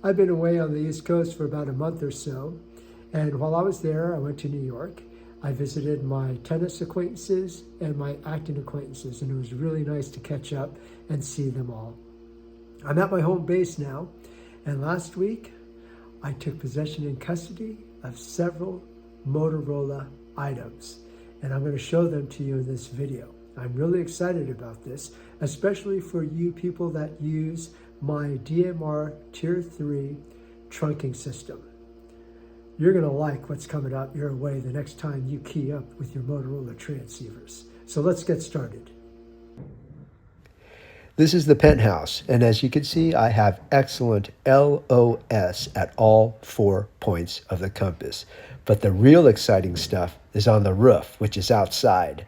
I've been away on the East Coast for about a month or so, and while I was there, I went to New York. I visited my tennis acquaintances and my acting acquaintances, and it was really nice to catch up and see them all. I'm at my home base now, and last week I took possession and custody of several Motorola items, and I'm going to show them to you in this video. I'm really excited about this, especially for you people that use my DMR Tier 3 trunking system. You're going to like what's coming up your way the next time you key up with your Motorola transceivers. So let's get started. This is the Penthouse, and as you can see, I have excellent LOS at all 4 points of the compass. But the real exciting stuff is on the roof, which is outside.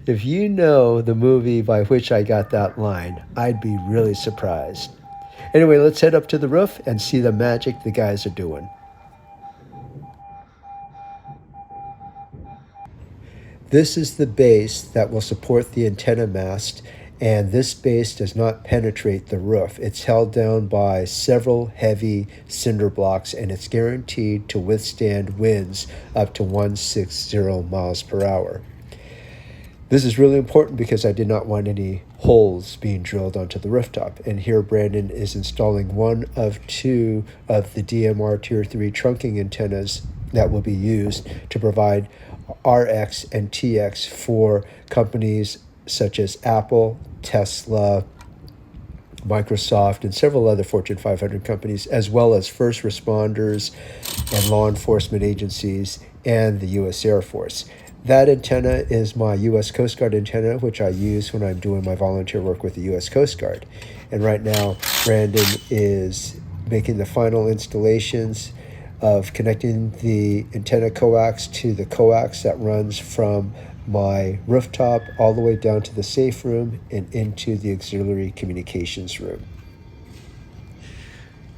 If you know the movie by which I got that line, I'd be really surprised. Anyway, let's head up to the roof and see the magic the guys are doing. This is the base that will support the antenna mast, and this base does not penetrate the roof. It's held down by several heavy cinder blocks, and it's guaranteed to withstand winds up to 160 miles per hour. This is really important because I did not want any holes being drilled onto the rooftop. And here Brandon is installing one of 2 of the DMR Tier 3 trunking antennas that will be used to provide RX and TX for companies such as Apple, Tesla, Microsoft, and several other Fortune 500 companies, as well as first responders and law enforcement agencies and the U.S. Air Force. That antenna is my U.S. Coast Guard antenna, which I use when I'm doing my volunteer work with the U.S. Coast Guard. And right now, Brandon is making the final installations of connecting the antenna coax to the coax that runs from my rooftop all the way down to the safe room and into the auxiliary communications room.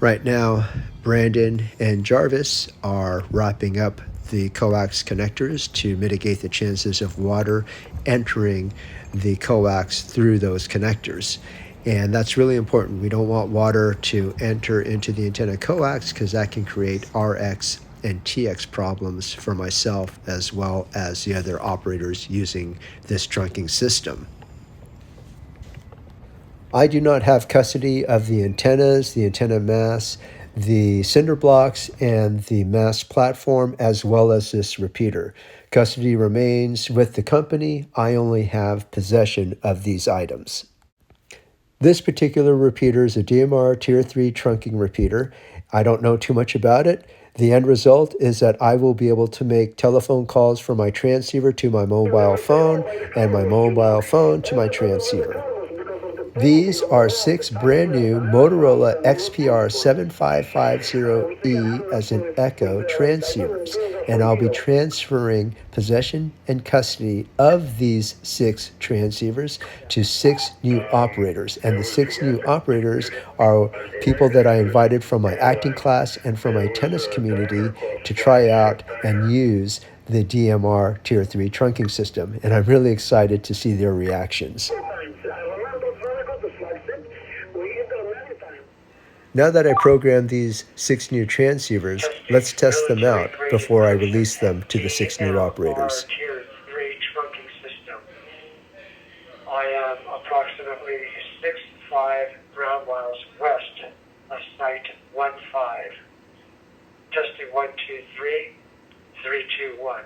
Right now, Brandon and Jarvis are wrapping up the coax connectors to mitigate the chances of water entering the coax through those connectors. And that's really important. We don't want water to enter into the antenna coax because that can create RX and TX problems for myself as well as the other operators using this trunking system. I do not have custody of the antennas, the antenna masts, the cinder blocks, and the mast platform, as well as this repeater. Custody remains with the company. I only have possession of these items. This particular repeater is a DMR Tier 3 trunking repeater. I don't know too much about it. The end result is that I will be able to make telephone calls from my transceiver to my mobile phone and my mobile phone to my transceiver. These are 6 brand new Motorola XPR 7550E as in Echo transceivers, and I'll be transferring possession and custody of these 6 transceivers to 6 new operators. And the 6 new operators are people that I invited from my acting class and from my tennis community to try out and use the DMR Tier 3 trunking system. And I'm really excited to see their reactions. Now that I programmed these 6 new transceivers, let's test them out before I release them to the 6 new operators. Tier 3 trunking system. I am approximately 6.5 ground miles west of Site 1.5. Testing 1, 2, 3, 3, 2, 1.